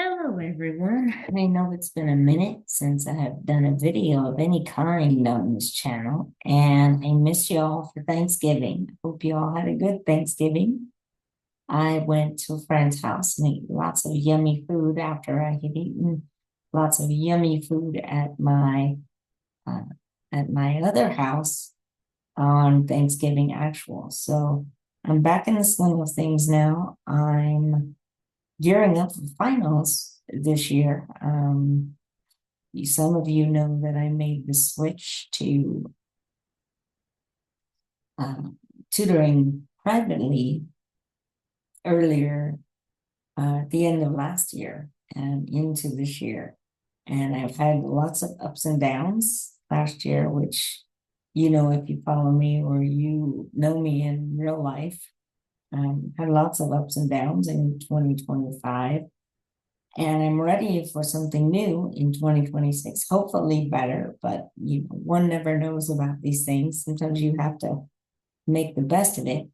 Hello, everyone. I know it's been a minute since I have done a video of any kind on this channel, and I miss y'all for Thanksgiving. Hope you all had a good Thanksgiving. I went to a friend's house and ate lots of yummy food after I had eaten lots of yummy food uh, at my other house on Thanksgiving actual. So I'm back in the swing of things now. I'm gearing up for finals this year. Some of you know that I made the switch to uh, tutoring privately earlier at the end of last year and into this year. And I've had lots of ups and downs last year, which, if you follow me or you know me in real life, had lots of ups and downs in 2025. And I'm ready for something new in 2026, hopefully better, but one never knows about these things. Sometimes you have to make the best of it.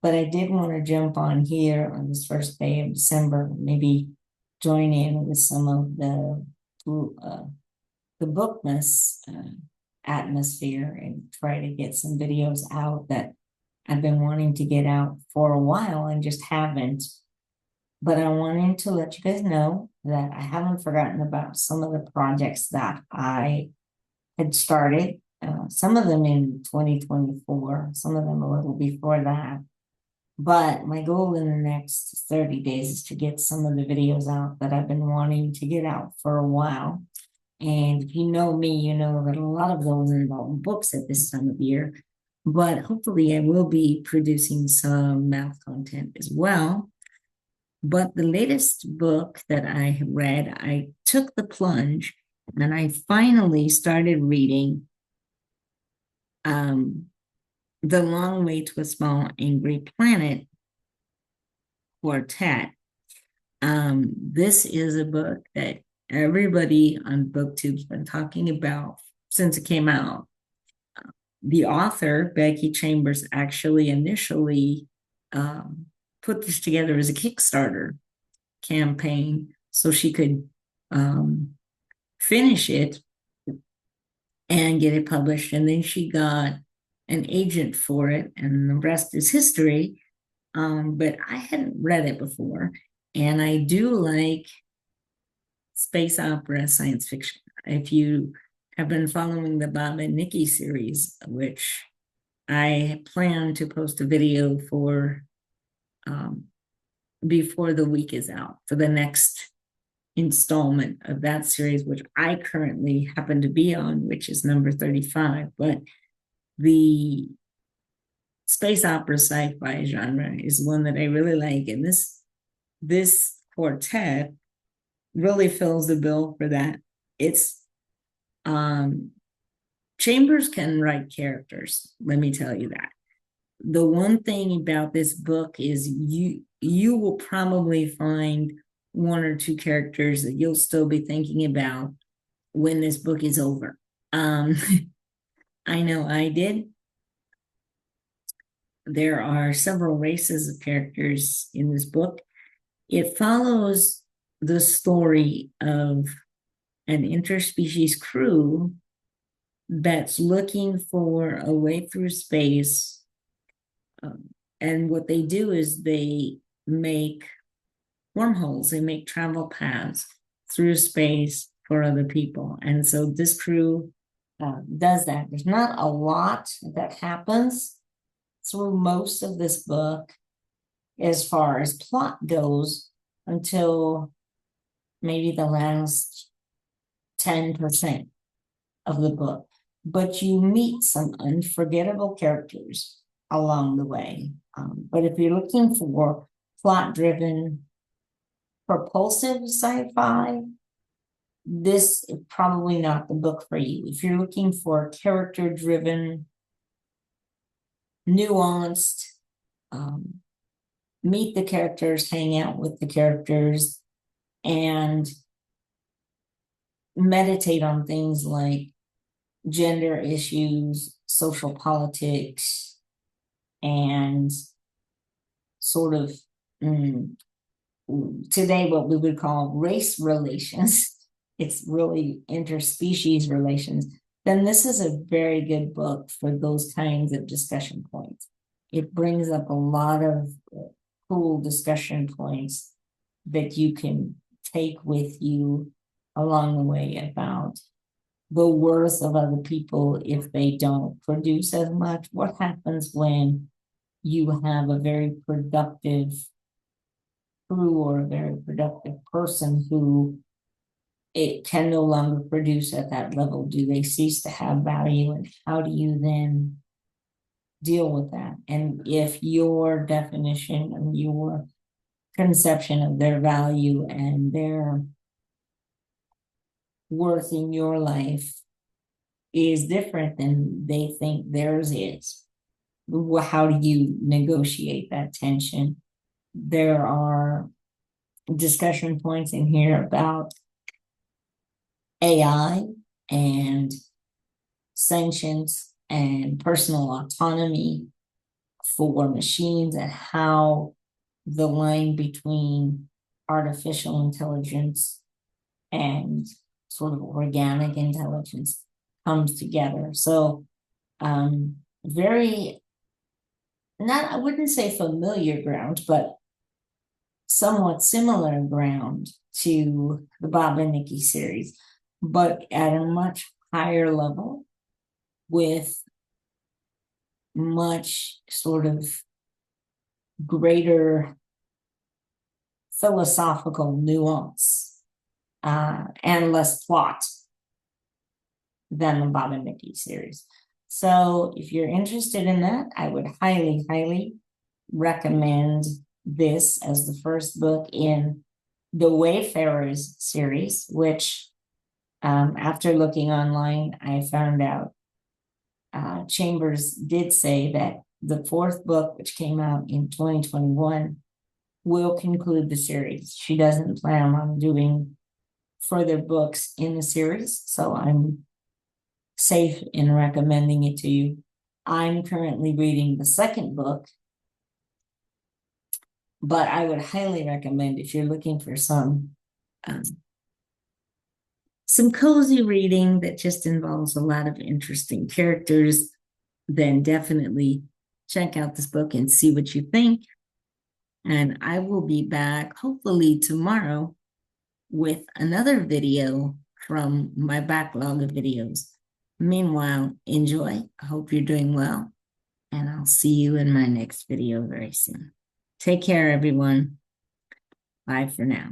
But I did want to jump on here on this first day of December, maybe join in with some of uh, the bookmas atmosphere and try to get some videos out that I've been wanting to get out for a while and just haven't. But I wanted to let you guys know that I haven't forgotten about some of the projects that I had started, some of them in 2024, some of them a little before that. But my goal in the next 30 days is to get some of the videos out that I've been wanting to get out for a while. And if you know me, you know that a lot of those involve books at this time of year. But hopefully, I will be producing some math content as well. But the latest book that I have read, I took the plunge and I finally started reading The Long Way to a Small Angry Planet Quartet. This is a book that everybody on BookTube's been talking about since it came out. The author, Becky Chambers, actually initially put this together as a Kickstarter campaign so she could finish it and get it published. And then she got an agent for it, and the rest is history. But I hadn't read it before, and I do like space opera science fiction. If you have been following the Bob and Nikki series, which I plan to post a video for before the week is out for the next installment of that series, which I currently happen to be on, which is number 35. But the space opera sci-fi genre is one that I really like. And this quartet really fills the bill for that. It's Chambers can write characters, let me tell you that. The one thing about this book is you will probably find one or two characters that you'll still be thinking about when this book is over. I know I did. There are several races of characters in this book. It follows the story of an interspecies crew that's looking for a way through space. And what they do is they make wormholes, they make travel paths through space for other people. And so this crew does that. There's not a lot that happens through most of this book as far as plot goes until maybe the last 10% of the book. But you meet some unforgettable characters along the way. But if you're looking for plot-driven, propulsive sci-fi, this is probably not the book for you. If you're looking for character-driven, nuanced, meet the characters, hang out with the characters, and meditate on things like gender issues, social politics, and sort of today what we would call race relations, it's really interspecies relations, then this is a very good book for those kinds of discussion points. It brings up a lot of cool discussion points that you can take with you along the way about the worth of other people if they don't produce as much. What happens when you have a very productive crew or a very productive person who it can no longer produce at that level? Do they cease to have value, and how do you then deal with that? And if your definition and your conception of their value and their worth in your life is different than they think theirs is, how do you negotiate that tension? There are discussion points in here about AI and sentience and personal autonomy for machines, and how the line between artificial intelligence and sort of organic intelligence comes together. So very, not, I wouldn't say familiar ground, but somewhat similar ground to the Bob and Nikki series, but at a much higher level with much sort of greater philosophical nuance and less plot than the Bob and Nikki series. So if you're interested in that, I would highly, highly recommend this as the first book in the Wayfarers series, which after looking online, I found out Chambers did say that the fourth book, which came out in 2021, will conclude the series. She doesn't plan on doing further books in the series, so I'm safe in recommending it to you. I'm currently reading the second book, but I would highly recommend, if you're looking for some cozy reading that just involves a lot of interesting characters, then definitely check out this book and see what you think. And I will be back hopefully tomorrow with another video from my backlog of videos. Meanwhile, enjoy. I hope you're doing well, and I'll see you in my next video very soon. Take care, everyone. Bye for now.